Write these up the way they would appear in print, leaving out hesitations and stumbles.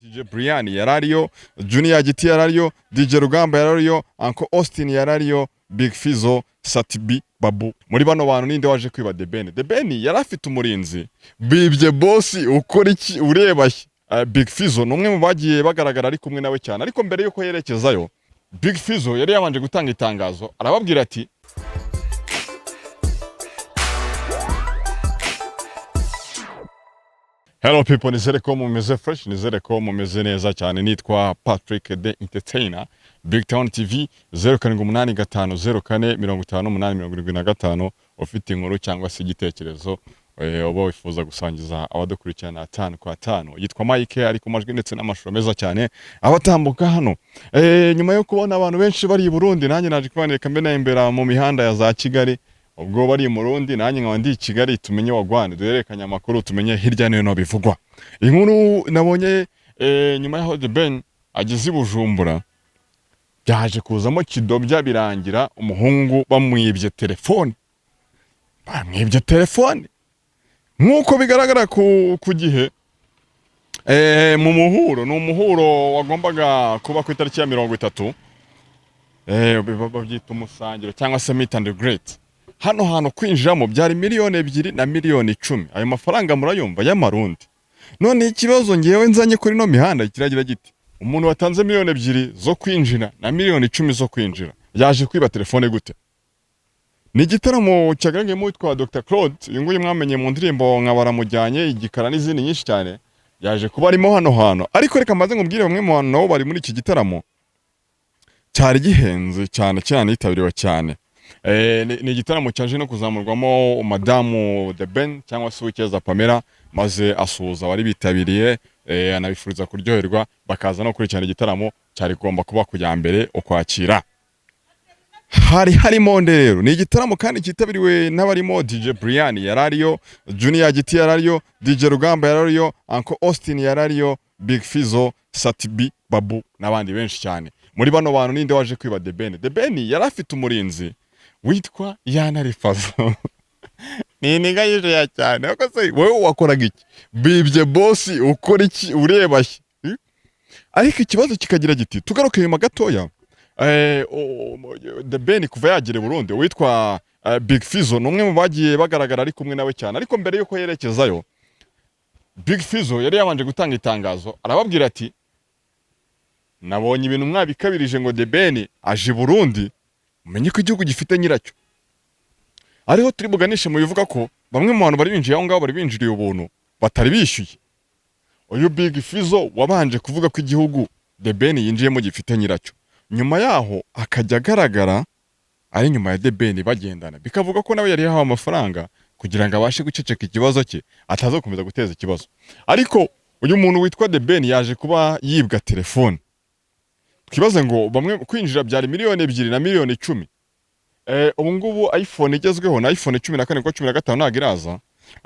DJ Brian yarariyo, Junior Giti yarariyo, DJ Rugamba yarariyo, Uncle Austin yarariyo, Big Fayzo, Satibi, Babu. Muri bano bantu ninde waje kwiba The Ben? The Ben yarafite umurinzi. Bibye boss ukora iki ureba Big Fayzo numwe mu bagiye bagaragara ari kumwe nawe cyane. Ariko mbere yuko yerekezayo, Big Fayzo yari yabanje gutanga itangazo. Arababwira ati Hello people, nizere ko mumeze fresh, nizere ko mumeze neza cyane. Nitwa Patrick the Entertainer, BigTown TV 0785045875 ufite inkuru cyangwa se igitekerezo obo wifuza gusangiza abadukurikirana 5 kwa 5. Yitwa IKI ari ku majwi ndetse n'amashusho meza cyane abatambuka hano. Nyuma yo kubona abantu benshi bari i Burundi, nanjye naje kubaneka mbere imbere mu mihanda ya za Kigali. Ubwo bari mu Burundi nanjye nkaba ndi Kigali, tumenye wagwane duherekanya amakuru, tumenye hirya no bivugwa. Inkuru nabonye nyuma yaho The Ben ageze i Bujumbura, byaje kuzamo kidobya birangira umuhungu bamwibye telefone. Bamwibye telefone nkuko bigaragara ku gihe mu muhuro, no muhuro wagombaga kuba ku itariki ya 30 babyita umusangiro cyangwa se meet and greet. Hano hantu kwinjiramo byari 2,000,000 na 1,10,000. Ayo mafaranga murayumva y'amarundi. None ikibazo ngewe nzanye kuri no mihanda kiragira giti, umuntu watanze 2,000,000 zo kwinjira na 1,10,000 zo kwinjira yaje kwiba telefone gute? Ni igitaramo cyagaragayemo witwa Dr Claude, uyu nguyu mwamenye mu ndirimbo nka baramujyanye, igikara n'izindi nyinshi cyane, yaje kuba arimo hano hantu. Ariko reka maze ngubwire bamwe mu bantu nabo bari muri iki gitaramo cyari gihenze cyane cyane, yitabiriwe cyane. Ni igitaramo cyaje no kuzamurwamo madamu The Ben cyangwa se Wikeza Pamela, maze asuhuza abari bitabiriye, anabifuriza kuryoherwa bakaza no kurikirana igitaramo cyari gomba kuba kujya mbere ukwakira. Harimo rero ni igitaramo kandi kitabiriwe n'abarimo DJ Brian yarariyo, Junior Giti yarariyo, DJ Rugamba yarariyo, Uncle Austin yarariyo, Big Fayzo, Satibi, Babu n'abandi benshi cyane. Muri bano bantu ninde waje kwiba The Ben? The Ben yarafite umurinzi witwa Yantare Fayzo. Ni nigayije ya cyane. Akose wowe wakoraga iki? Bibye boss ukora iki ureba? Ariko ikibazo kikagira giti, tugaruke nyuma gatoya. The Ben kuva yagire Burundi witwa Big Fayzo numwe mu bagiye bagaragara ari kumwe nawe cyane. Ariko mbere yuko yerekezayo, Big Fayzo yari yabanje gutanga itangazo. Arababwira ati nabonye ibintu mwabikabirije ngo The Ben aje Burundi, umenye ko igihugu gifite nyiracyo. Ariho turi buganishe mu bivuga ko bamwe mu bantu bari binjiye aho ngaho bari binjiriye ubuntu batari bishyuye. Uyu Big Fayzo wabanje kuvuga ko igihugu The Ben yinjiyemo gifite nyiracyo. Nyuma yaho akajya agaragara ari nyuma ya The Ben bagendana, bikavuga ko nawe yari yahawe amafaranga kugira ngo abashe guceceka ikibazo cye, atazokomeza guteza ikibazo. Ariko uyu muntu witwa The Ben yaje kuba yibwa telefone. Twibaze ngo bamwe kwinjira byari 2,000,000 na 1,10,000. Ubu ngubu iPhone igezweho na iPhone 14 ko 15 ntago iraza.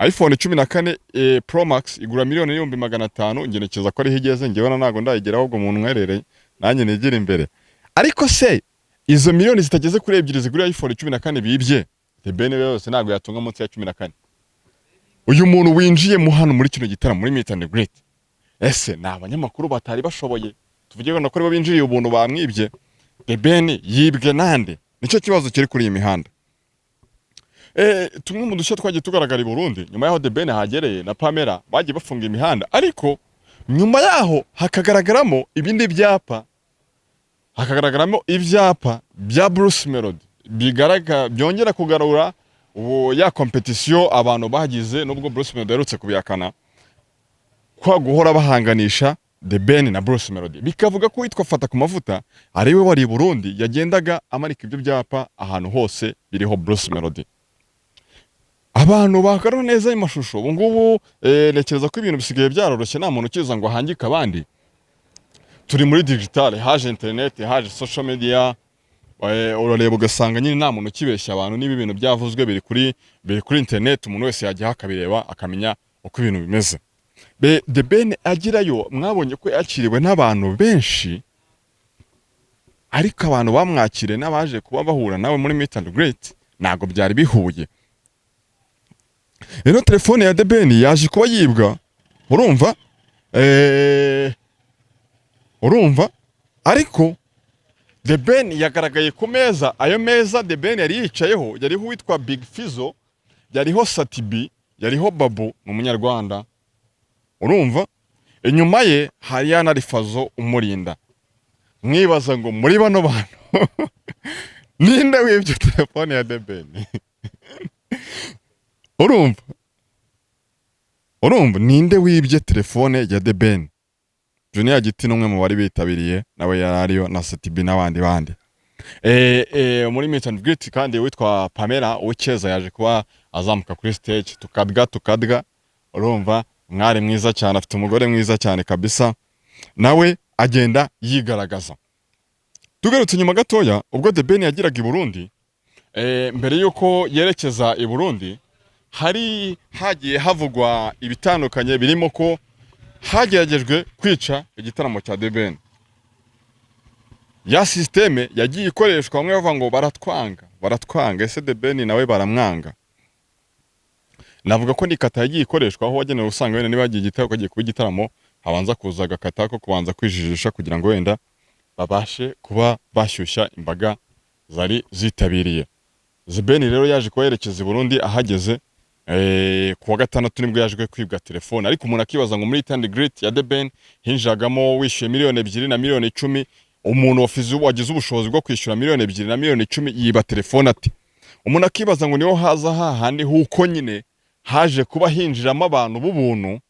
iPhone 14 Pro Max igura 1,500,000, ngerekeza ko ari higeze, ngewe nago ndayigeraho ubwo muntu mwerereye nanjye negera imbere. Ariko se izo miliyoni zitageze kuri 2 zigura iPhone 14 bibye, The Ben yose ntago yatunga munsi ya 14. Uyu muntu winjiye mu hano muri kino gitaramo muri Meet and Greet, ese ni abanyamakuru batari bashoboye? Tuvuge ngo ko binjiriye ubuntu bamwibye. The Ben yibwe nande? Nico kibazo kiri kuri iyi mihanda. Tumwe mu dushya twagiye tugaragara i Burundi nyuma yaho The Ben hagereye na Pamela bagiye bafunga imihanda, ariko nyuma yaho hakagaragaramo ibindi byapa, hakagaragaramo ibyapa bya Bruce Melody byongera kugarura ya competition abantu bagize, nubwo Bruce Melody yarutse kubihakana kwa guhora bahanganisha The Ben na Bruce Melody. Bikavuga ko witwa Fata ku mavuta ariwe wari i Burundi yagendaga amarika ibyo byapa ahantu hose biriho Bruce Melody. Abantu bakarona neza imashusho. Ubu ngubu nekereza ko ibintu bisigaye byaroroshye, nta muntu ukiza ngo ahangike abandi. Turi muri digital, haje internet, haje social media. Urareba ugasanga nyine nta muntu ukibeshya abantu, niba ibintu byavuzwe biri kuri internet, umuntu wese yajya akabireba akamenya uko ibintu bimeze. The Ben agirayo, mwabonye ko yakiriwe n'abantu benshi, ariko abantu bamwakire n'abaje kuba bahura nawe muri Meet and Greet nago byari bihuye. Rero telefone ya The Ben yaje kuba yibwa, urumva urumva ariko The Ben yagaragaye ku meza, ayo meza The Ben yari yicayeho yariho witwa Big Fizzo, yariho Satibi, yariho Babu mu munyarwanda, urumva inyuma ye hari yana Fayzo umurinda. Mwibaza ngo muri bano bantu ninde wibye telefone ya The Ben? urumva ninde wibye telefone ya The Ben? Junior Giti n'umwe mu bari bitabiriye nawe yarariyo na Satibi n'abandi bandi. Muri meet and greet kandi witwa Pamela Uwikeza yaje kuba azamuka kuri stage tukadga, urumva mwari mwiza cyane, afite umugore mwiza cyane kabisa, nawe agenda yigaragaza. Tugarutse nyuma gatoya ubwo The Ben yagiraga i Burundi, mbere yuko yerekeza i Burundi hari hagiye havugwa ibitandukanye birimo ko hageragejwe kwica igitaramo cya The Ben. Ya systeme yagiye ikoreshwa, bamwe bavuga ngo baratwanga, ese The Ben nawe baramwanga. Navuga ko nikata yagiye ikoreshwa aho wagenewe usanga wenda niba yagiye igitaro kagiye kuba igitaramo habanza kuza agakata ko kubanza kwijijisha kugira ngo wenda babashe kuba bashyushya imbaga zari zitabiriye. The Ben rero yaje kuba yerekeza i Burundi, ahageze kuwa gatandatu nibwo yaje kwibwa telefone, ariko umuntu akibaza ngo muri Tand Great ya The Ben hinjagamo wishyuye $2 na $10. Umuntu wagize ubushobozi bwo kwishyura $2 na $10 yiba telefone ati. Umuntu akibaza ngo niho haza hahandi huko nyine haje kuba hinjiramo abantu b'ubuntu.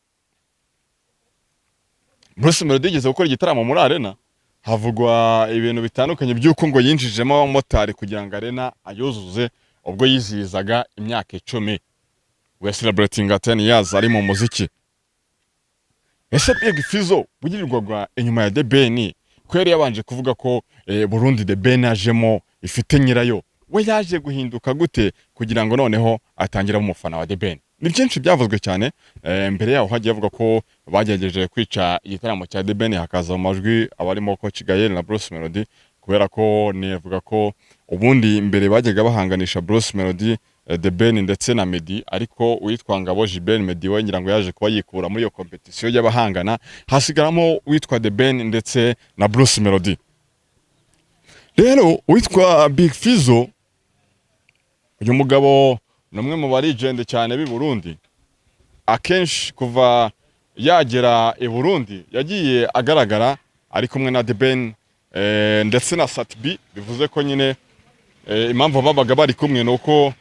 Bruce Melody yigeze gukora igitaramo muri Arena, havugwa ibintu bitandukanye by'uko ngo yinjijemo abamotari kugira ngo Arena ayuzuze ubwo yizihizaga imyaka 10. We celebrating 10 years ari mu muziki. Ese Big Fizzo bugirirwaga inyuma ya The Ben ko yari yabanje kuvuga ko Burundi The Ben ajemo ifite nyirayo, we yaje guhinduka gute kugira ngo noneho atangira umufana wa The Ben? Ni byinshi byavuzwe cyane. Mbere yaho hagiye avuga ko bagerageje kwica igitaramo cya The Ben, hakaza mu majwi abarimo ko Kigayeli na Bruce Melody, kubera ko nivuga ko ubundi mbere bajyaga bahanganisha Bruce Melody, The Ben ndetse na Meddy, ariko witwa Ngabo Gilbert Meddy we ngira ngo yaje kuba yikura muri iyo competition y'abahangana, hasigaramo witwa The Ben ndetse na Bruce Melody. Rero witwa Big Fizzo, uyu mugabo numwe mu bari legend cyane b'i Burundi, akenshi kuva yagera i Burundi yagiye agaragara ari kumwe na The Ben ndetse na Satibi, bivuze ko nyine impamvu babaga bari kumwe nuko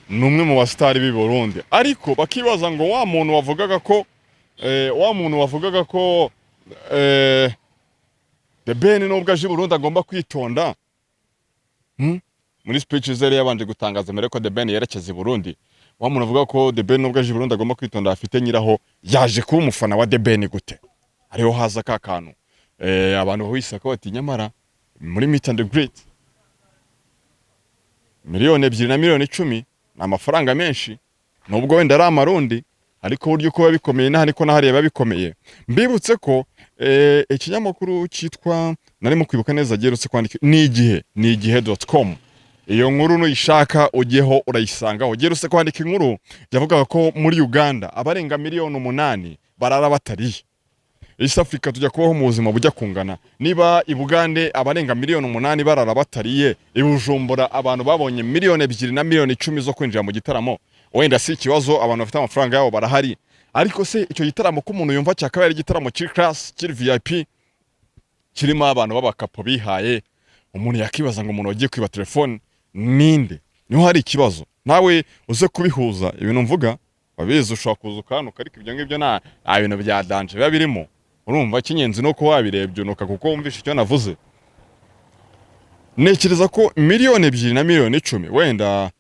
numwe mu bastari b'i Burundi. Ariko bakibaza ngo wa muntu wavugaga ko The Ben nubwo aje i Burundi agomba kwitonda, muri speech zari yabanje gutangaza mbere ko The Ben yerekeza i Burundi, wa muntu avuga ko The Ben nubwo aje i Burundi agomba kwitonda afite nyiraho, yaje kuba umufana wa The Ben gute? Ariho haza ka kantu abantu bahisaka bati nyamara muri Meet and Greet $2 na $10 ni amafaranga menshi, nubwo wenda ari amarundi, ariko buryo ko babikomeye na ariko nahari babikomeye. Mbibutse ko ikinyamakuru cyitwa narimo kwibuka neza gerutse kwandika ni igihe.com. Iyo nkuru nuyishaka ugiyeho urayisanga. Ugerutse kwandika inkuru yavugaga ko muri Uganda abarenga 8,000,000 barara batariye. East Africa tujya kubaho mu buzima bujya kungana. Niba i Bugande abarenga 8,000,000 barara batariye, i Bujumbura abantu babonye $2 na $10 zo kwinjira mu gitaramo, wenda si ikibazo, abantu bafite amafaranga yabo barahari. Ariko se icyo gitaramo ko umuntu yumva cyakaba ari igitaramo kiri class, kiri VIP, kirimo abantu babakapo bihaye, umuntu yakibaza ngo umuntu wagiye kwiba telefone ninde? Niho hari ikibazo. Nawe uze kubihuza ibintu mvuga, babizi ushaka kuzuka hano, ariko ibyo ngibyo nta bintu bya danger biba birimo. Urumva kinyenzi no ko wabirebye nuka kuko wumvisha icyo navuze. Nekereza ko $2 na $10 wenda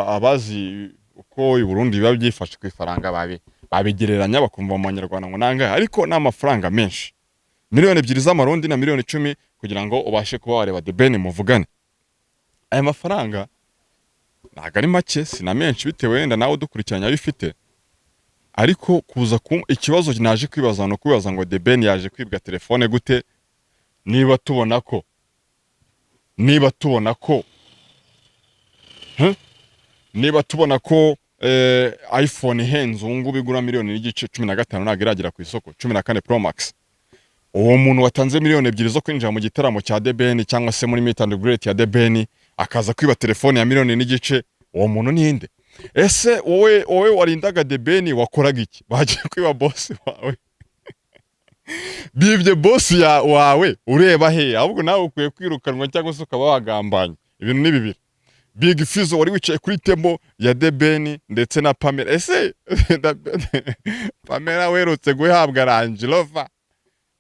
abazi uko i Burundi biba byifashe ku ifaranga babigereranya bakumva mu Banyarwanda ngo nanga, ariko n'amafaranga menshi. $2 z'amarundi na $10 kugira ngo ubashe kuba wareba The Ben muvugane. Aya mafaranga ntago ari make, sina menshi bitewe wenda nawe dukurikiranya bifite. Ariko kuza ikibazo naje kwibaza no kwibaza ngo The Ben yaje kwibwa telefone gute, niba tubona ko iPhone ihenze ubu ngubu igura $1.15 ntago iragera ku isoko, 14 Pro Max. uwo muntu watanze miliyoni 2 zo kwinjira mu gitaramo cya The Ben cyangwa se muri meet and greet ya The Ben akaza kwiba telefone ya miliyoni n'igice, uwo muntu ninde? Ese wowe warindaga The Ben wakoraga iki? Bagiye kwiba boss wawe. Bibye boss wawe ureba he? Ahubwo nawe ukwiye kwirukanwa cyangwa se ukaba wagambanye. Ibintu ni bibiri. Big Fizzo wari wicaye kuri table ya The Ben ndetse na Pamela. Ese Pamela werutse guhabwa Range Rover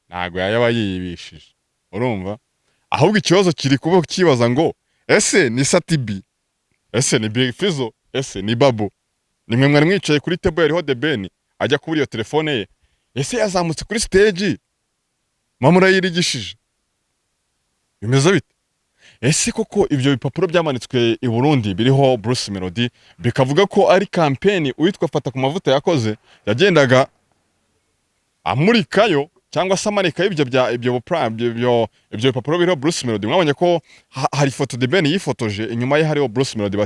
ntago yaba yiyibishije, urumva? Ahubwo ikibazo kiri kuba kibaza ngo ese ni Satibi, ese ni Big Fizzo, ese ni Babo, nimwe mwari mwicaye kuri table yariho The Ben ajya kuri iyo telefone ye, ese yazamutse kuri stage mamura yirigishije, bimeze bite? Ese koko ibyo bipapuro byamanitswe i Burundi biriho Bruce Melody bikavuga ko ari campaign uwitwa Fata ku mavuta yakoze, yagendaga amurikayo cyangwa se amarika ibyo bipapuro biriho Bruce Melody. Mwabonye ko hari foto The Ben yifotoje, inyuma ye hariho Bruce Melody,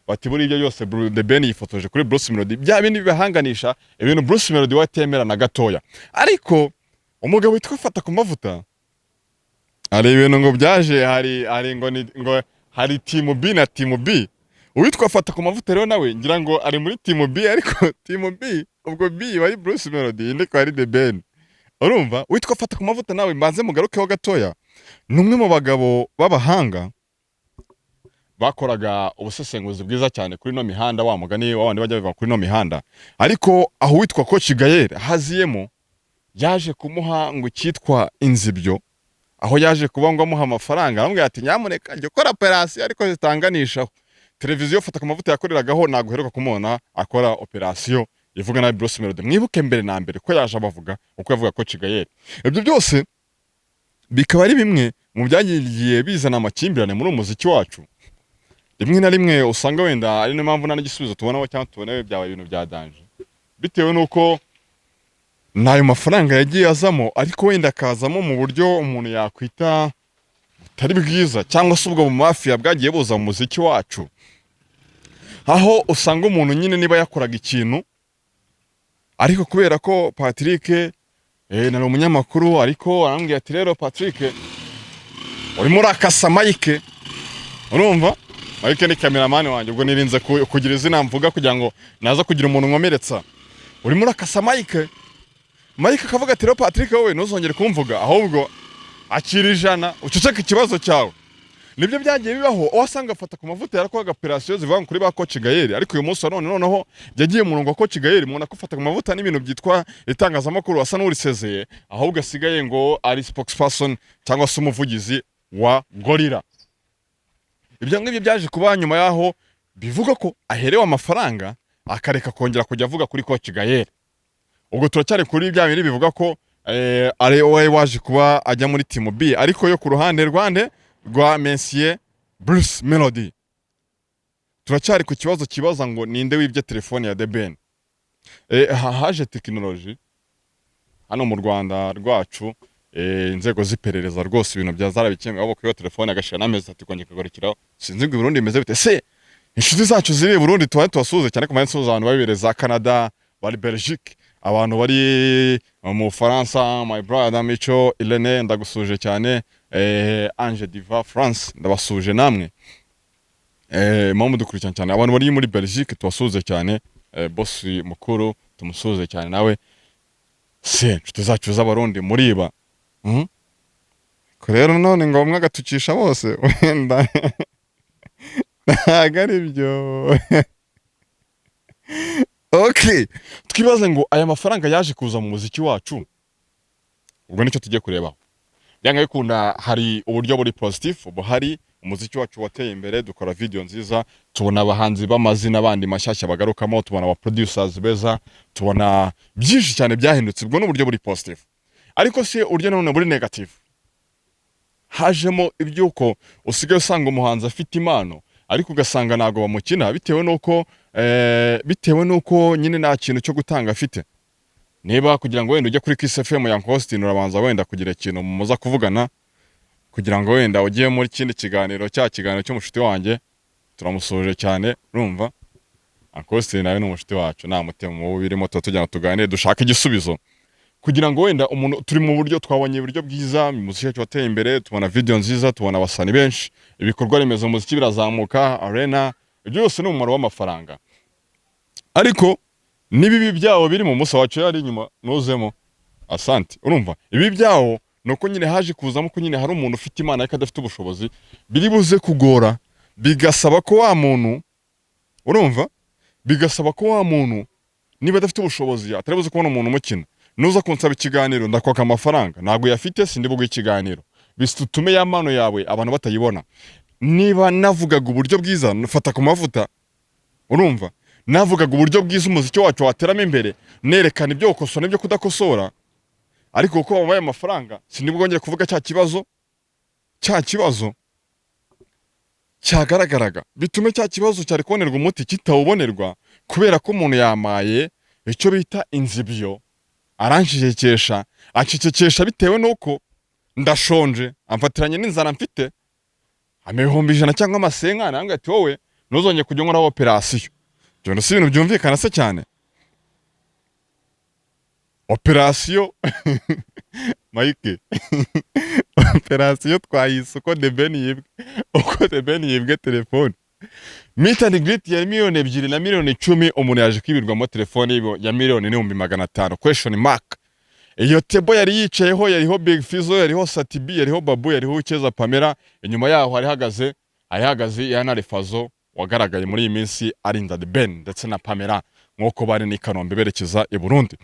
bati buri ibyo yose The Ben yifotoje kuri Bruce Melody, bya bindi bibahanganisha ibintu Bruce Melody watemera na gatoya. Ariko umugabo witwa Fata ku mavuta hari ibintu ngo byaje, hari ngo hari team B na team B. Uwitwa Fata ku mavuta rero nawe ngira ngo ari muri team B, ariko team B ubwo B wari Bruce Melody indi ko ari The Ben, urumva? Witwa Fata ku mavuta nawe mbanze mugarukeho gatoya, numwe mu bagabo b'abahanga bakoraga ubusesenguzi bwiza cyane kuri no mihanda, wa mugani wabandi bajya biva kuri no mihanda. Ariko aho witwa Coach Gaël haziyemo, yaje kumuha ngo cyitwa inzibyo, aho yaje kuba ngo amuha amafaranga, aramubwira ati nyamuneka jya ukora operation ariko zitanganishaho. Televiziyo Fata ku mavuta yakoreragaho ntago heruka kumubona akora operation ivuga na Bruce Melody. Mwibuke mbere na mbere ko yaje abavuga uko yavuga Coach Gaël. Ibyo byose bikaba ari bimwe mu byagiye bizana amakimbirane muri umuziki wacu. Rimwe na rimwe usanga wenda ari n'impamvu nta n'igisubizo tubonaho cyangwa tubona byabaye ibintu bya danger, bitewe nuko nayo mafaranga yagiye azamo, ariko wenda akazamo mu buryo umuntu yakwita butari bwiza, cyangwa se ubwo mu mafia bwagiye buza mu muziki wacu, aho usanga umuntu nyine niba yakoraga ikintu, ariko kubera ko Patrick nari umunyamakuru, ariko arambwira ati rero Patrick urimo urakasa Mike, urumva? Mike ni cameraman wanjye, ubwo nirinze kugira izina mvuga kugira ngo naza kugira umuntu nkomeretsa. Urimo urakasa Mike akavuga ati rero Patrick wowe ntuzongere kumvuga, ahubwo akira ijana uceceka ikibazo cyawe. Nibyo byagiye bibaho, wasanga Fata ku mavuta yarakoraga operation zivuga kuri ba Coach Gaël, ariko uyu munsi noneho yagiye mu murongo wa Coach Gaël, mubona ko Fata ku mavuta n'ibintu byitwa itangazamakuru asa n'urisezeye, ahubwo asigaye ngo ari spokesperson cyangwa se umuvugizi wa Gorilla. Ibyo ngibyo byaje kuba nyuma yaho bivuga ko aherewe amafaranga akareka kongera kujya avuga kuri Coach Gaël. Ubwo turacyari kuri bya bindi bivuga ko ari wowe waje kuba ajya muri team B, ariko yo ku ruhande rwa Monsieur Bruce Melody. Turacyari ku kibazo kibaza ngo ninde wibye telefone ya The Ben. Haje technology hano mu Rwanda rwacu, inzego ziperereza rwose ibintu byazarabikemwe, abo kuri telefone agashira n'amezi ati konje kagorikiraho. Sinzi ngo Burundi imeze bite se? Inshuti zacu ziri Burundi twasuze cyane ku mansi abantu babibereza Canada, bari Belgique, abantu bari mu Faransa, my brother Micho Irene ndagusuje cyane, Ange Diva France ndabasuje namwe, mamu dukurikirana cyane, abantu bari muri Belgique twasuze cyane, boss mukuru tumusuze cyane nawe, se inshuti zacu z'abarundi muriba. Ko rero none ngo umwe agatukisha bose wenda ntago ari byo. Okay, twibaze ngo aya mafaranga yaje kuza mu muziki wacu, ubwo nicyo tugiye kurebaho. Byanga bikunda hari uburyo buri positive, ubu hari umuziki wacu wateye imbere, dukora video nziza, tubona abahanzi b'amazina bandi mashyashya bagarukamo, tubona aba producers beza, tubona byinshi cyane byahindutse, ubwo n'uburyo buri positive. Ariko se uryo none buri negative, hajemo ibyuko usigaye usanga umuhanzi afite impano, ariko ugasanga nago bamukina bitewe nuko nyine nta kintu cyo gutanga afite. Niba kugira ngo wenda ujye kuri Kiss FM ya Hostin urabanza wenda kugira ikintu muza kuvugana, kugira ngo wenda ugiye muri kindi kiganiro cy'umushuti wanjye, turamusoje cyane, urumva? Hostin nawe n'umushuti wacu, nta mutemo mu birimo tujya tuganire dushaka igisubizo kugira ngo wenda umuntu turi mu buryo twabonye uburyo bwiza umuziki wacu wateye imbere tubona video nziza tubona abasani benshi ibikorwa remezo umuziki birazamuka arena ibyo byose ni umumaro w'amafaranga ariko nibibi byawo biri mu musa wacu yari inyuma nuzemo asante urumva ibi byawo nuko nyine haje kuzamo ko nyine hari umuntu ufite imana ariko adafite ubushobozi biri buze kugora bigasaba ko wa muntu urumva bigasaba ko wa muntu niba adafite ubushobozi atarabuze kubona umuntu umukina nuza kunsaba ikiganiro ndakwaka amafaranga ntago yafite sindi bugwe ikiganiro bisutume ya mano yawe abantu batayibona niba navugaga uburyo bwiza nfata ku mavuta urumva navugaga uburyo bwiza umuziki wacu wateramo imbere nerekana ibyo ukosora n'ibyo kudakosora ariko uko babaye amafaranga sindi bwongere kuvuga cya kibazo cyagaragaraga bitume cya kibazo cyari kubonerwa umuti kitawubonerwa kubera ko umuntu yamaye icyo bita inzibyo aranshikekesha acicekesha bitewe nuko ndashonje amfatiranye n'inzara mfite amehomba 100 cyangwa amasenkana anga ati wowe nuzonye kujya nkora operation byo si ibintu byumvikana se cyane operation Mike operation twayise uko The Ben yibwe telefone meet and greet ya miliyoni 2 na miliyoni 10 umuntu yaje kwibirwamo telefone ya miliyoni 500,000 question mark iyo tebo yari yicayeho yariho Big Fizzo yariho Satibi yariho Babu yariho Ukeza Pamela inyuma yaho hari hagaze Yantare Fayzo wagaragaye muri iyi minsi arinda The Ben ndetse na Pamela nk'uko bari ni Kanombe berekeza i Burundi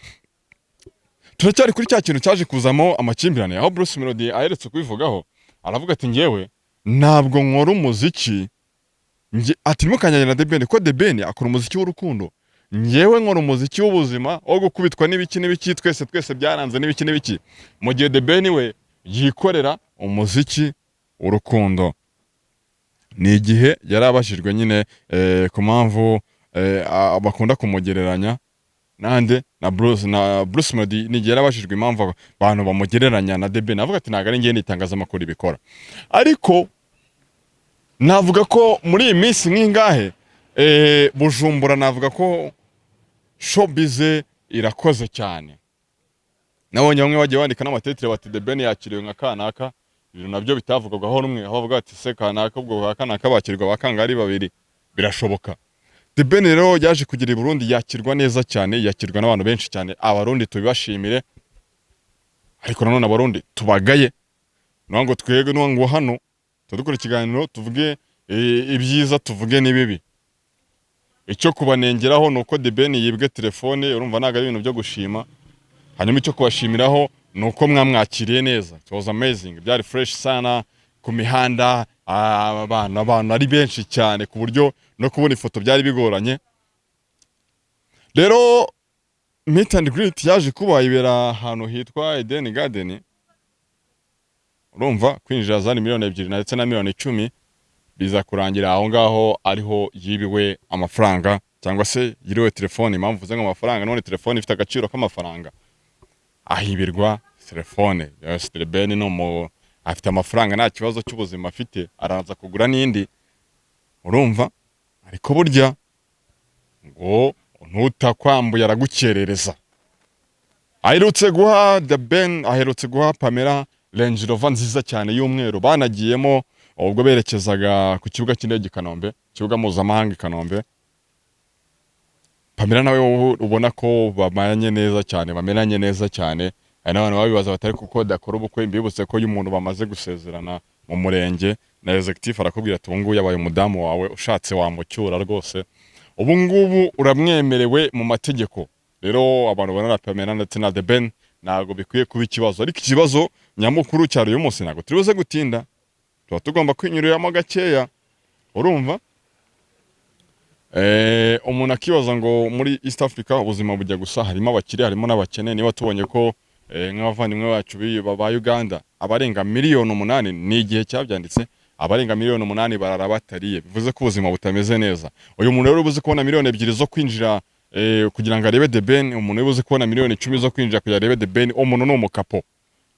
turacyari kuri cya kintu cyaje kuzamo amakimbirane aho Bruce Melody aheretse kubivugaho aravuga ati ngewe ntabwo nkora umuziki ati mukanyanya na The Ben ko The Ben akora umuziki w'urukundo ngewe nkora umuziki w'ubuzima wo gukubitwa n'ibiki twese byaranze n'ibiki mu gihe The Ben we yikorera umuziki w'urukundo ni igihe yarabashijwe nyine ku mpamvu bakunda kumugereranya nande na Bruce Melody ni igihe yarabashijwe impamvu abantu bamugereranya na The Ben avuga ati ntago ari ngiye nitangaza amakuru ibikora ariko navuga ko muri iyi minsi nk'ingahe Bujumbura navuga ko showbiz irakoze cyane nabonye bamwe bagiye bandika n'amatetire bati The Ben yakiriwe nka kanaka ibintu nabyo bitavugagaho rumwe aho bavuga ati se kanaka ubwo kanaka bakirwa bakangari babiri birashoboka The Ben rero yaje kugira i Burundi yakirwa neza cyane yakirwa n'abantu benshi cyane abarundi tubibashimire ariko nanone abarundi tubagaye nango twege ngo hano tudukora ikiganiro tuvuge ibyiza tuvuge n'ibibi icyo kubanengeraho nuko The Ben yibwe telefone urumva naga ibintu byo gushima hanyuma icyo kubashimiraho nuko mwamwakiriye neza it was amazing byari fresh sana ku mihanda abantu ari benshi cyane ku buryo no kubona ifoto byari bigoranye rero meet and greet yaje kuba ibera ahantu hitwa Eden Garden urumva kwinjira zani miliyoni 2 ndetse na miliyoni 10 biza kurangira aho ngaho ariho yibiwe amafaranga cyangwa se yiriwe telefone impamvu vuze ngo amafaranga none telefone ifite agaciro k'amafaranga ahibirwa telefone yes The Ben no afite amafaranga nta kibazo cy'ubuzima afite araza kugura n'indi urumva ariko burya ngo ntutakwambuye aragukerereza aherutse guha The Ben aherutse guha Pamela Range Rover nziza cyane y'umweru banagiyemo ubwo berekezaga ku kibuga cy'indege Kanombe kibuga mpuzamahanga Kanombe Pamela nawe ubona ko bamanye neza cyane hari n'abantu babibaza batari kuko dakora ubukwe mbibutse ko y'umuntu bamaze gusezerana mu murenge na executive arakubwira ati ubungubu yabaye umudamu wawe ushatse wamucyura rwose ubungubu uramwemerewe mu mategeko rero abantu bana Pamela ndetse na The Ben ntago bikwiye kuba ikibazo ariko ikibazo nyamukuru cyaro uyu munsi ntago turibuze gutinda tuba tugomba kwinyuriramo gakeya urumva umuntu akibaza ngo muri East Africa ubuzima bujya gusa harimo abakire harimo n'abakene niba tubonye ko nk'abavandimwe bacu ba Uganda abarenga miliyoni 8 ni igihe cyabyanditse abarenga miliyoni 8 barara batariye bivuze ko ubuzima butameze neza uyu muntu rero ubuze kubona miliyoni 2 zo kwinjira kugira ngo arebe The Ben umuntu ubuze kubona miliyoni 10 zo kwinjira kugira arebe The Ben umuntu no mukapo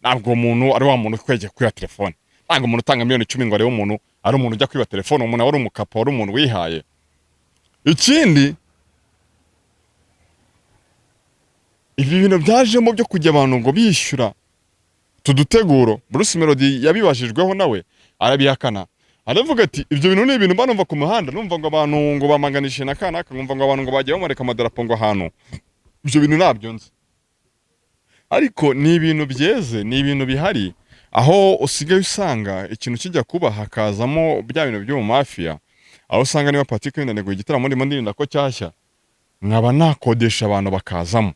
ntabwo umuntu ari wa muntu kwege kwiba telefone ntabwo umuntu utanga miliyoni 10 ngo arebe umuntu ari umuntu ujya kwiba telefone umuntu ari umukapo ari umuntu wihaye ikindi ibi bintu byajemo byo kujya abantu ngo bishyura tuduteguro. Bruce Melody yabibajijweho nawe arabihakana, aravuga ati ibyo bintu ni ibintu banumva ku muhanda, numva ngo abantu ngo bamanganishe na kanaka, numva ngo abantu ngo bagiye bamureka amadarapo ngo ahantu, ibyo bintu nabyo nzi. Ariko ni ibintu byeze, ni ibintu bihari, aho usigaye usanga ikintu kijya kuba hakazamo bya bintu byo mu mafia, aho usanga niba Patrick wenda ngo igitaramo ndimo ndirinda ko cyashya, nkaba nakodesha abantu bakazamo.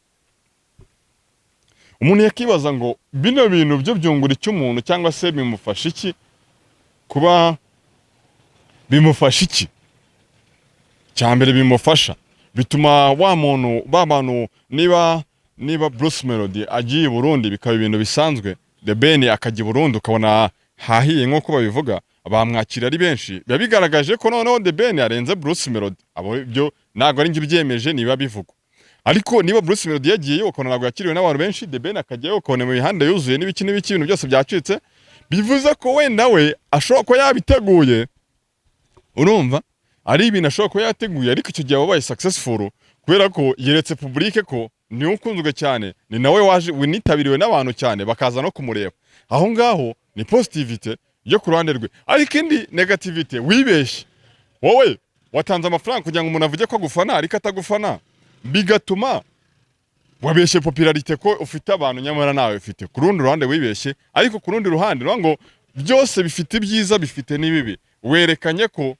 Umuntu yakibaza ngo bino bintu byo byungura icyo umuntu cyangwa se bimufasha iki, kuba bimufasha iki? Cyambere bimufasha bituma wa muntu babantu niba Bruce Melody agiye i Burundi bikaba ibintu bisanzwe, The Ben akajya i Burundi ukabona hahiye nk'uko babivuga, bamwakira ari benshi, biba bigaragaje ko noneho The Ben yarenze Bruce Melody. Abo byo ntabwo ari njye byemeje, niba bivugwa. Ariko niba Bruce Melody yagiyeyo ukabona ntabwo yakiriwe n'abantu benshi, The Ben akajyayo ukabona mu mihanda yuzuye n'ibiki ibintu byose byacitse, bivuze ko wenda we ashobora ko yabiteguye. Urumva ari ibintu ashobora ko yateguye, ariko icyo gihe wabaye successful kubera ko yeretse public ko ni ukunzwe cyane, ni nawe waje winitabiriwe n'abantu cyane bakaza no kumureba. Aho ngaho ni positivity yo ku ruhande rwe. Ariko indi negativity, wibeshye wowe watanze amafaranga kugira ngo umuntu avuge ko agufana ariko atagufana, bigatuma wabeshye popularity ko ufite abantu nyamara nawe ufite. Ku rundi ruhande wibeshye, ariko ku rundi ruhande ngo byose bifite ibyiza bifite n'ibibi. Werekanye ko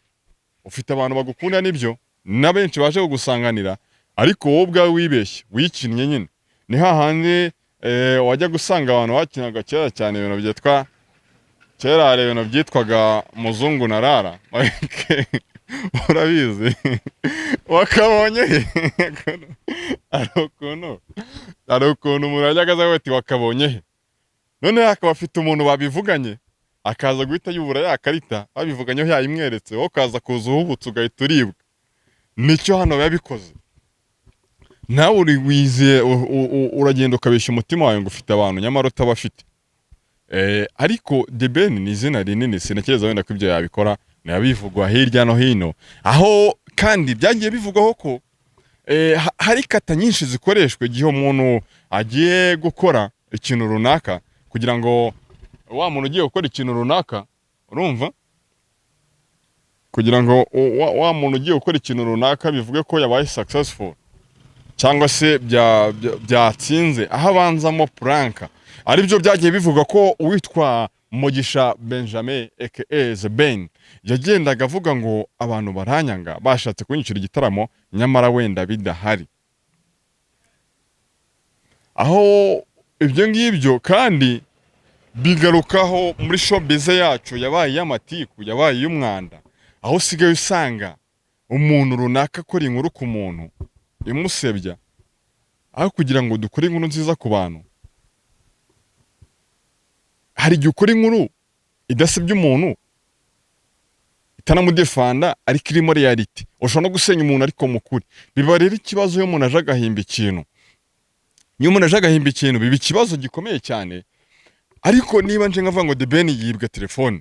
ufite abantu bagukunda n'ibyo na benshi baje kugusanganira, ariko wowe ubwawe wibeshye wikinnye nyine. Ni hahandi wajya gusanga abantu bakinaga kera cyane ibintu byitwa kera, hari ibintu byitwaga muzungu na rara urabizi wakabonye ari ukuntu umuntu yajyaga aza ati wakabonye he, none akaba afite umuntu babivuganye akaza guhita yubura ya karita babivuganyeho yayimweretse, wowe ukaza kuza uhubutse ugahita uribwa. Nicyo hano yabikoze. Nawe uri wize uragenda ukabeshya umutima wawe ngo ufite abantu nyamara utabafite. Ariko The Ben ni izina rinini, sinakereza wenda ko ibyo yabikora, nabivugwa hirya no hino, aho kandi byagiye bivugwaho ko hari kata nyinshi zikoreshwa igihe umuntu agiye gukora ikintu runaka, kugira ngo wa muntu ugiye gukora ikintu runaka, urumva, kugira ngo wa muntu ugiye gukora ikintu runaka bivuge ko yabaye successful cyangwa se byatsinze, aho abanzamo pranka. Aribyo byagiye bivuga ko uwitwa Mugisha Benjamin aka The Ben yagendaga avuga ngo abantu baranyanga bashatse kunyicira igitaramo nyamara wenda bidahari. Aho ibyo ngibyo kandi bigarukaho muri showbiz yacu yabaye y'amatiku, yabaye y'umwanda, aho usigaye usanga umuntu runaka akora inkuru ku muntu imusebya, aho kugira ngo dukore inkuru nziza ku bantu. Hari igihe ukora inkuru idasebya umuntu, itanamudefanda, ariko irimo reality. Ushobora no gusenya umuntu ariko mukuri. Biba rero ikibazo iyo umuntu aje agahimba ikintu. Niyo umuntu aje agahimba ikintu biba ikibazo gikomeye cyane. Ariko niba nje nkavuga ngo The Ben yibwa telefone,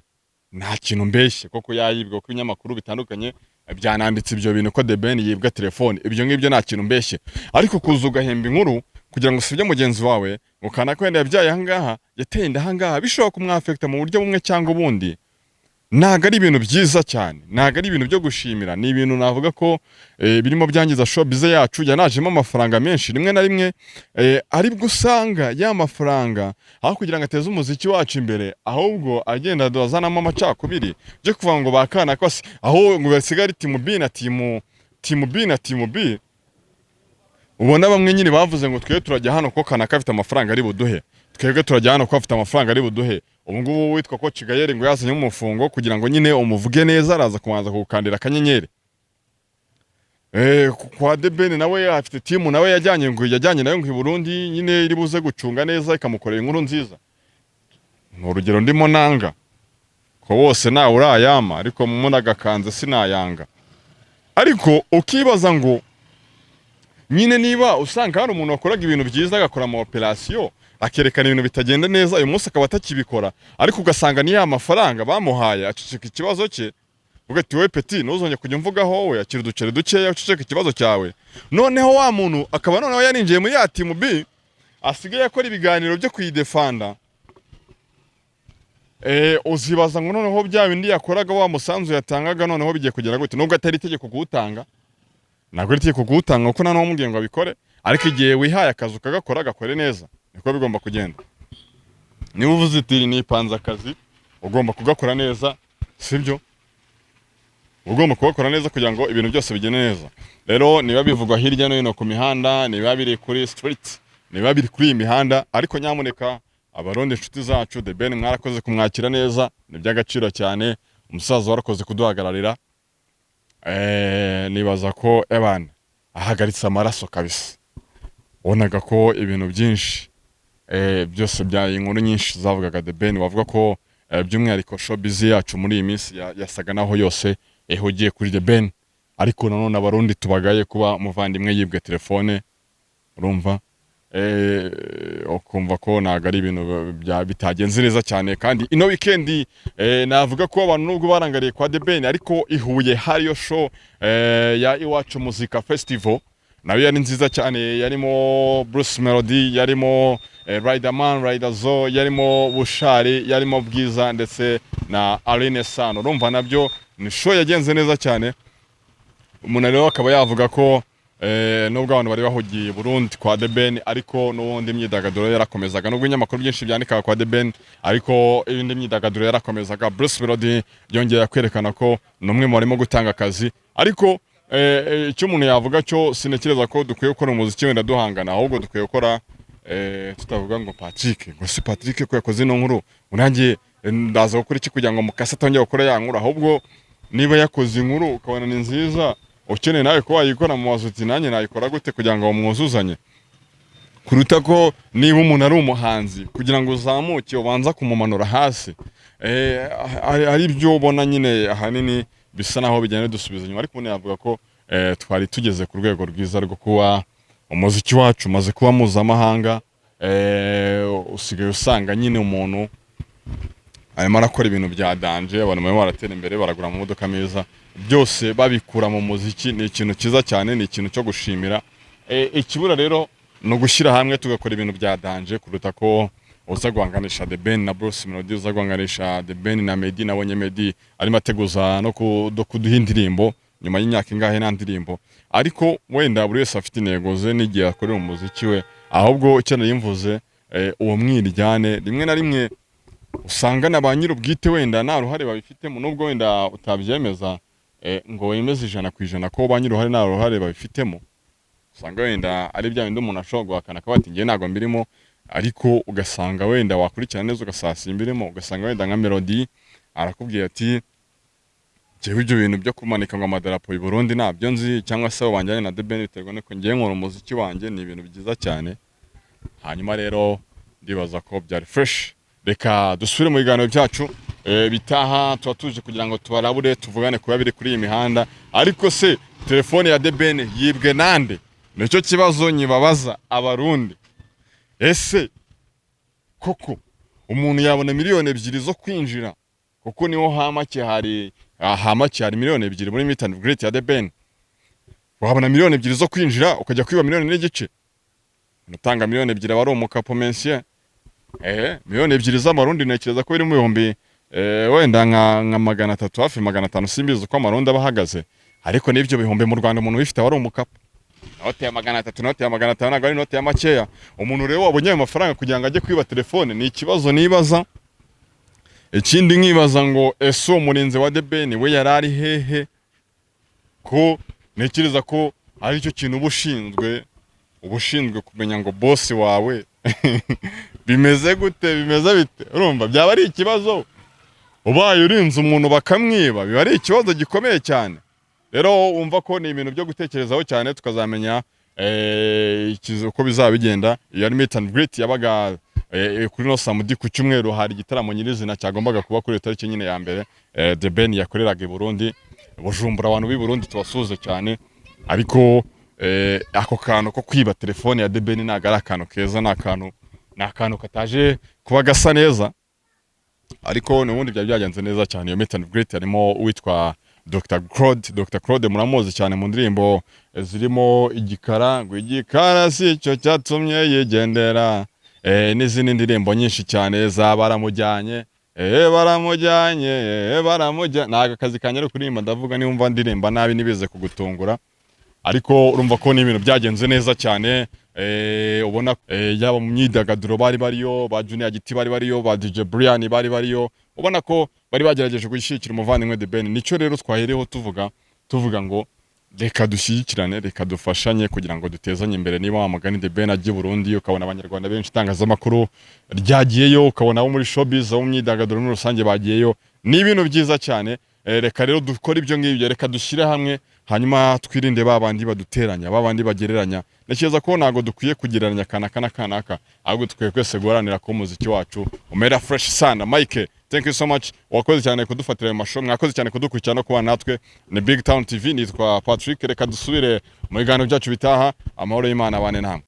nta kintu mbeshye koko yayibwa, kuko ibinyamakuru bitandukanye byananditse ibyo bintu ko The Ben yibwa telefone. Ibyo ngibyo nta kintu mbeshye. Ariko kuza ugahimba inkuru kugira ngo usibye mugenzi wawe ukana kwenda yabyaye ahangaha yateye ahangaha, bishobora kumwafekta mu buryo bumwe cyangwa ubundi, ntago ari ibintu byiza cyane, ntago ari ibintu byo gushimira. Ni ibintu navuga ko birimo byangiza showbiz yacu, yanajemo amafaranga menshi rimwe na rimwe, aribwo usanga ya mafaranga aho kugira ngo ateze umuziki wacu imbere, ahubwo agenda azanamo amacakubiri byo kuvuga ngo bakana kwasi, aho ngo basigara timu B na timu B. Ubona bamwe nyine bavuze ngo twebwe turajya hano ko kanaka afite amafaranga ari buduhe, twebwe turajya hano ko afite amafaranga ari buduhe. Ubu ngubu witwa ko Kigayeri ngo yazanye umufungo kugira ngo nyine umuvuge neza, araza kumanza kugukandira akanyenyeri. Kwa The Ben nawe afite timu nawe yajyanye nayo ngo i Burundi nyine iri buze gucunga neza ikamukorera inkuru nziza. Ni urugero ndimo nanga ko bose nawe urayama, ariko mumuna gakanze sinayanga. Ariko ukibaza ngo nyine niba usanga hari umuntu wakoraga ibintu byiza agakora ama operation akerekana ibintu bitagenda neza, uyu munsi akaba atakibikora, ariko ugasanga ni ya mafaranga bamuhaye acicika ikibazo cye, uvuga ati we peti ntuzongeye kujya mvugaho we akira uduceri dukeya uceceka ikibazo cyawe. Noneho wa muntu akaba noneho yarinjiye muri ya team B asigaye akora ibiganiro byo kuyidefanda. Uzibaza ngo noneho bya bindi yakoraga wa musanzu yatangaga noneho bigiye kugera gute, nubwo atari itegeko kuwutanga, ntabwo ari itegeko kuwutanga kuko nta n'uwamubwiye ngo abikore, ariko igihe wihaye akazi ukagakora agakore neza niko bigomba kugenda. Niba uvuze uti nipanze akazi ugomba kugakora neza, sibyo? Ugomba kugakora neza kugira ngo ibintu byose bigende neza. Rero niba bivugwa hirya no hino ku mihanda, niba biri kuri street, niba biri kuri iyi mihanda, ariko nyamuneka abarundi inshuti zacu The Ben mwarakoze kumwakira neza, ni by'agaciro cyane. Umusaza warakoze kuduhagararira. Nibaza ko ebana ahagaritse amaraso kabisa. Onaga ko ibintu byinshi byose bya inkuru nyinshi zavugaga The Ben, bavuga ko by'umwihariko showbiz yacu muri iyi minsi yasaga naho yose ehugiye kuri The Ben, ariko nanone abarundi tubagaye kuba muvandimwe yibwe telefone, urumva ukumva ko naga ari ibintu bitagenze neza cyane. Kandi ino weekend navuga ko abantu nubwo barangariye kwa The Ben, ariko ihuye hariyo show ya Iwacu Muzika Festival, nayo yari nziza cyane, yarimo Bruce Melody, yarimo Riderman, Riderzo, yarimo Bushari, yarimo Bwiza ndetse na Aline Sano. Urumva nabyo ni show yagenze neza cyane. Umuntu rero akaba yavuga ko nubwo abantu bari bahugiye Burundi kwa The Ben, ariko n'ubundi imyidagaduro yarakomezaga, nubwo inyamakuru byinshi byandika kwa The Ben, ariko ibindi imyidagaduro yarakomezaga. Bruce Melody yongera kwerekana ko numwe mu barimo gutanga akazi, ariko icyo umuntu yavuga cyo sinekereza ko dukwiye gukora umuziki wenda duhangana, ahubwo dukwiye gukora tutavuga ngo Patrick, ngo si Patrick ko yakoze ino nkuru unangiye ndaza gukora iki kugira ngo mukasa atongera gukora ya nkuru. Ahubwo niba yakoze inkuru ukabona ni nziza, ukeneye nawe ko wayikora mu mazuti, nanjye nayikora gute kugira ngo mwuzuzanye, kuruta ko niba umuntu ari umuhanzi kugira ngo uzamuke ubanza kumumanura hasi. Ari byo ubona nyine ahanini bisa naho bijyanye dusubiza inyuma. Ariko umuntu yavuga ko twari tugeze ku rwego rwiza rwo kuba umuziki wacu maze kuba mpuzamahanga. Usigaye usanga nyine umuntu arimo arakora ibintu bya danje, abantu barimo baratera imbere, baragura mu modoka meza, byose babikura mu muziki. Ni ikintu cyiza cyane, ni ikintu cyo gushimira. Ikibura rero no gushyira hamwe tugakora ibintu bya danje, kuruta ko uza guhanganisha The Ben na Bruce Melody, uza guhanganisha The Ben na Meddy. Nabonye Meddy arimo ateguza no kuduha indirimbo nyuma y'imyaka ingahe nta ndirimbo, ariko wenda buri wese afite intego ze n'igihe akorera umuziki we. Ahubwo icyo narimvuze, uwo mwiryane rimwe na rimwe usanga na ba nyir'ubwite wenda nta ruhare babifitemo, nubwo wenda utabyemeza ngo wemeze 100% ko ba nyir'uruhare nta ruhare babifitemo. Usanga wenda ari bya bindi umuntu ashobora guhakana ko bati ngiye ntago mbirimo, ariko ugasanga wenda wakurikirana neza ugasasa imbirimo, ugasanga wenda nka Melody arakubwiye ati jewe ibyo bintu byo kumanika ngo amadarapo y'u Burundi nabyo nzi, cyangwa se wanjyanye na The Ben biterwa nuko ngiye nkora umuziki wanjye. Ni ibintu byiza cyane. Hanyuma rero ndibaza ko byari fresh. Reka dusubire mu biganiro byacu bitaha, tuba tuje kugira ngo tubarabure tuvugane kuba biri kuri iyi mihanda. Ariko se telefone ya The Ben yibwe nande? Nicyo kibazo nyibabaza abarundi. Ese koko umuntu yabona miliyoni 2 zo kwinjira, kuko niho hamake hari miliyoni 2 muri meet and greet ya The Ben, wabona miliyoni 2 zo kwinjira ukajya kwiba miliyoni n'igice, unatanga miliyoni 2 abari umukapo mensiye. Miliyoni 2 z'amarundi nekereza ko biri mu bihumbi wenda nka 300 hafi 500, simbizi uko amarundi abahagaze. Ariko n'ibyo bihumbi mu Rwanda umuntu bifite abari umukapo, note ya 300, note ya 500 ntabwo ari note ya makeya. Umuntu rero wabonye ayo mafaranga kugira ngo ajye kwiba telefone, ni ikibazo nibaza. Ikindi nkibaza ngo ese umurinzi wa The Ben we yarari hehe, ko nekereza ko ari cyo kintu ubushinzwe kumenya ngo boss wawe bimeze gute, bimeze bite. Urumva byaba ari ikibazo, ubaye urinze umuntu bakamwiba, biba ari ikibazo gikomeye cyane. Rero umva ko ni ibintu byo gutekerezaho cyane, tukazamenya uko bizaba bigenda. Iyo meet and greet yabaga kuri no samedi ku cyumweru, hari igitaramo nyirizina cyagombaga kuba kuri tariki nyine ya mbere The Ben yakoreraga i Burundi, Bujumbura. Abantu b'i Burundi tubasuze cyane, ariko ako kantu ko kwiba telefone ya The Ben ntago ari akantu keza, ni akantu kataje kuba gasa neza. Ariko n'ubundi byagenze neza cyane. Iyo meet and greet harimo uwitwa Dr Claude muramuzi cyane mu ndirimbo zirimo igikara ngo igikara si cyo cyatumye yigendera, n'izindi ndirimbo nyinshi cyane za baramujyanye, baramujyanye ntago akazi kanyere kuririmba ndavuga niwumva ndirimba nabi nibize kugutungura, ariko urumva ko ni ibintu byagenze neza cyane. Ubona yaba mu myidagaduro bari bariyo, ba Junior Giti bari bariyo, ba DJ Brian bari bariyo, ubona ko bari bagerageje gushyigikira umuvandimwe The Ben. Nico rero twahereho tuvuga ngo reka dushyigikirane, reka dufashanye kugira ngo dutezanye imbere. Niba wa mugani The Ben agiye Burundi, ukabona abanyarwanda benshi itangazamakuru ryagiyeyo, ukabona abo muri showbiz, abo mu myidagaduro muri rusange bagiyeyo, ni ibintu byiza cyane. Reka rero dukora ibyo ngibyo, reka dushyire hamwe, hanyuma twirinde babandi baduteranya, babandi bagereranya. Ntekereza ko ntago dukwiye kugereranya kanaka, ahubwo tukwiye kwese guharanira ko umuziki wacu umera fresh sana. Mike, thank you so much, wakoze cyane kudufatira ayo masho, mwakoze cyane kudukurikirana no kuba natwe. Ni BigTown TV, nitwa Patrick. Reka dusubire mu biganiro byacu bitaha. Amahoro y'Imana abane namwe.